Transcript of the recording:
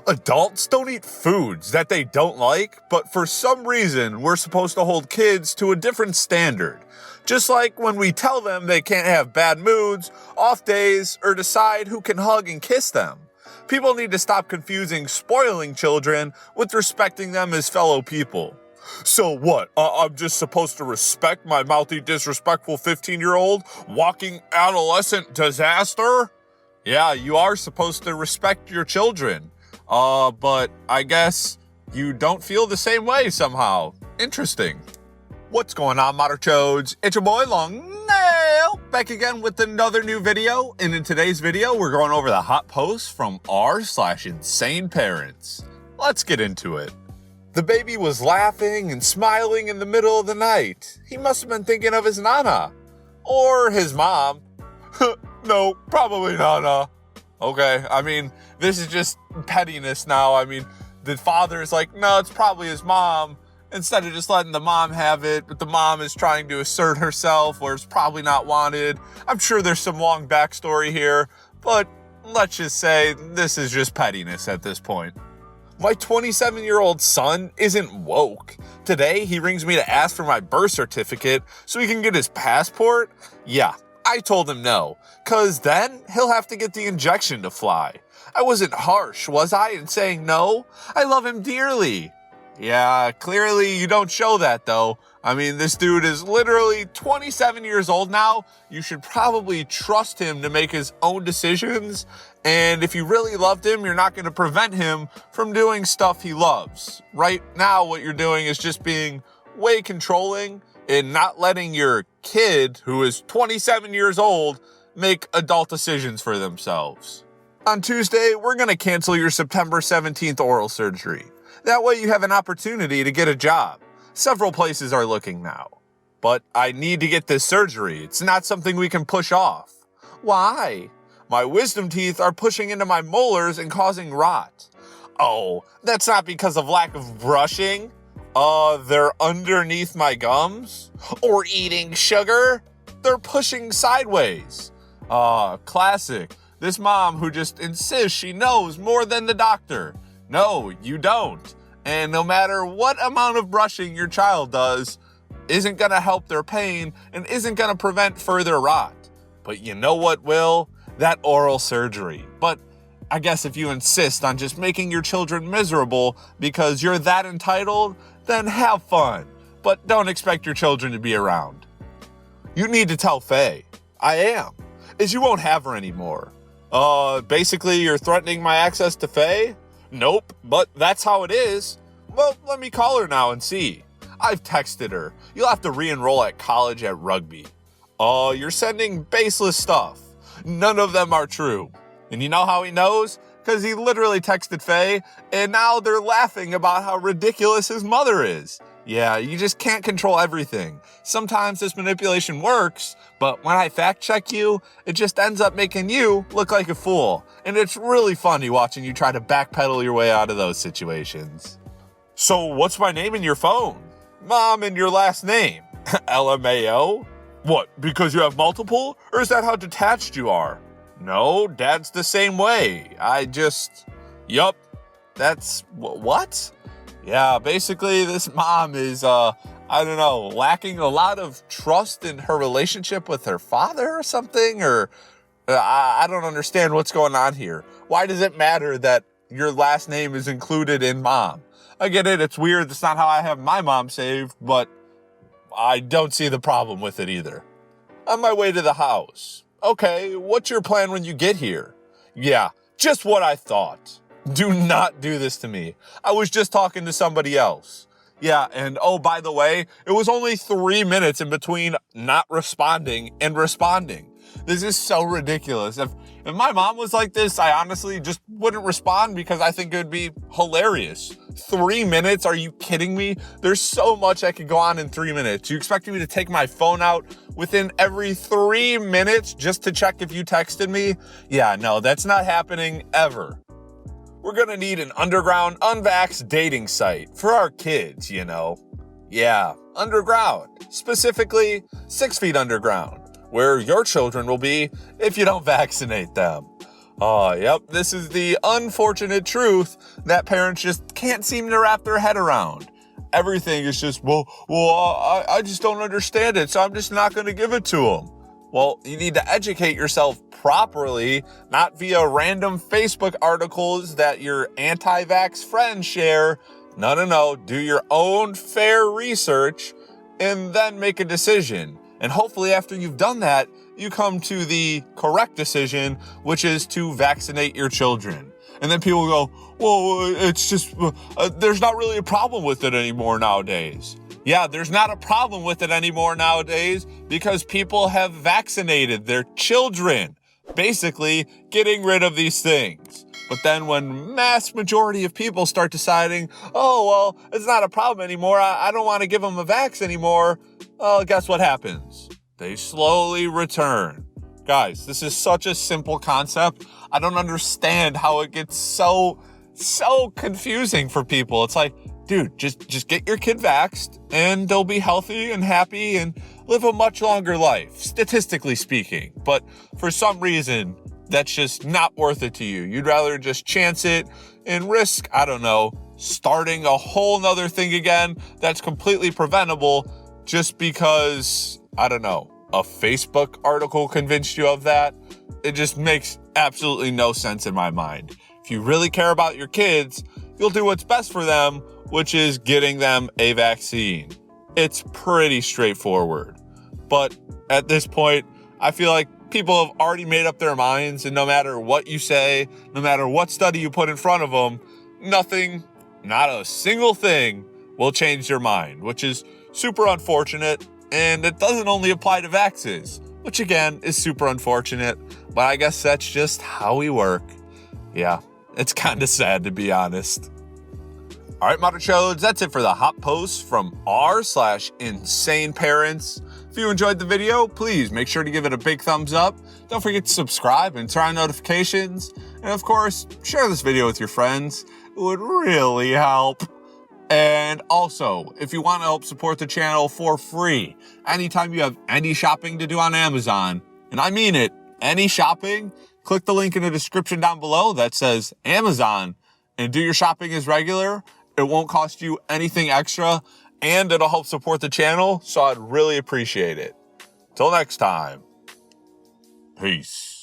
Adults don't eat foods that they don't like, but for some reason, we're supposed to hold kids to a different standard. Just like when we tell them they can't have bad moods, off days, or decide who can hug and kiss them. People need to stop confusing spoiling children with respecting them as fellow people. So what, I'm just supposed to respect my mouthy, disrespectful 15-year-old walking adolescent disaster? Yeah, you are supposed to respect your children. But I guess you don't feel the same way somehow. Interesting. What's going on, Moderchodes? It's your boy Long Nail, back again with another new video. And in today's video, we're going over the hot posts from r/InsaneParents. Let's get into it. The baby was laughing and smiling in the middle of the night. He must have been thinking of his nana. Or his mom. No, probably nana. Okay, I mean, this is just pettiness now. I mean, the father is like, no, it's probably his mom. Instead of just letting the mom have it, but the mom is trying to assert herself where it's probably not wanted. I'm sure there's some long backstory here, but let's just say this is just pettiness at this point. My 27-year-old son isn't woke. Today, he rings me to ask for my birth certificate so he can get his passport. Yeah, I told him no, cause then he'll have to get the injection to fly. I wasn't harsh, was I, in saying no? I love him dearly. Yeah, clearly you don't show that though. I mean, this dude is literally 27 years old now. You should probably trust him to make his own decisions. And if you really loved him, you're not going to prevent him from doing stuff he loves. Right now, what you're doing is just being way controlling and not letting your kid, who is 27 years old, make adult decisions for themselves. On Tuesday, we're going to cancel your September 17th oral surgery. That way you have an opportunity to get a job. Several places are looking now. But I need to get this surgery. It's not something we can push off. Why? My wisdom teeth are pushing into my molars and causing rot. Oh, that's not because of lack of brushing? They're underneath my gums? Or eating sugar? They're pushing sideways. Classic. This mom who just insists she knows more than the doctor. No, you don't. And no matter what amount of brushing your child does, isn't going to help their pain and isn't going to prevent further rot. But you know what will? That oral surgery. But I guess if you insist on just making your children miserable because you're that entitled, then have fun. But don't expect your children to be around. You need to tell Faye. I am. Is you won't have her anymore. Basically you're threatening my access to Faye? Nope, but that's how it is. Well, let me call her now and see. I've texted her. You'll have to re-enroll at college at rugby. You're sending baseless stuff. None of them are true. And you know how he knows? Because he literally texted Faye, and now they're laughing about how ridiculous his mother is. Yeah, you just can't control everything. Sometimes this manipulation works, but when I fact check you, it just ends up making you look like a fool. And it's really funny watching you try to backpedal your way out of those situations. So what's my name in your phone? Mom and your last name. LMAO? What, because you have multiple? Or is that how detached you are? No, Dad's the same way. Yup. That's, what? Yeah, basically this mom is, lacking a lot of trust in her relationship with her father or something, or I don't understand what's going on here. Why does it matter that your last name is included in mom? I get it, it's weird, that's not how I have my mom saved, but I don't see the problem with it either. On my way to the house. Okay, what's your plan when you get here? Yeah, just what I thought. Do not do this to me. I was just talking to somebody else. Yeah, and oh, by the way, it was only 3 minutes in between not responding and responding. This is so ridiculous. If my mom was like this, I honestly just wouldn't respond because I think it would be hilarious. 3 minutes? Are you kidding me? There's so much that could go on in 3 minutes. You expecting me to take my phone out within every 3 minutes just to check if you texted me? Yeah, no, that's not happening ever. We're gonna need an underground, unvaxxed dating site for our kids, you know. Yeah, underground. Specifically, 6 feet underground, where your children will be if you don't vaccinate them. Oh, yep, this is the unfortunate truth that parents just can't seem to wrap their head around. Everything is just, I just don't understand it, so I'm just not going to give it to them. Well, you need to educate yourself properly, not via random Facebook articles that your anti-vax friends share. No. Do your own fair research and then make a decision. And hopefully after you've done that, you come to the correct decision, which is to vaccinate your children. And then people go, well, it's just, there's not really a problem with it anymore nowadays. Yeah, there's not a problem with it anymore nowadays because people have vaccinated their children, basically getting rid of these things. But then when mass majority of people start deciding, oh, well, it's not a problem anymore, I don't want to give them a vax anymore, guess what happens? They slowly return. Guys, this is such a simple concept. I don't understand how it gets so confusing for people. It's like, dude, just get your kid vaxxed and they'll be healthy and happy and live a much longer life, statistically speaking. But for some reason, that's just not worth it to you. You'd rather just chance it and risk, I don't know, starting a whole nother thing again that's completely preventable just because, I don't know, a Facebook article convinced you of that. It just makes absolutely no sense in my mind. If you really care about your kids, you'll do what's best for them, which is getting them a vaccine. It's pretty straightforward. But at this point, I feel like people have already made up their minds, and no matter what you say, no matter what study you put in front of them, nothing, not a single thing will change their mind, which is super unfortunate. And it doesn't only apply to vaxes, which again is super unfortunate, but I guess that's just how we work. Yeah, it's kind of sad to be honest. All right, Motherchodes, that's it for the hot posts from r/InsaneParents. If you enjoyed the video, please make sure to give it a big thumbs up. Don't forget to subscribe and turn on notifications. And of course, share this video with your friends. It would really help. And also, if you want to help support the channel for free, anytime you have any shopping to do on Amazon, and I mean it, any shopping, click the link in the description down below that says Amazon and do your shopping as regular. It won't cost you anything extra and it'll help support the channel, so I'd really appreciate it. Till next time, peace.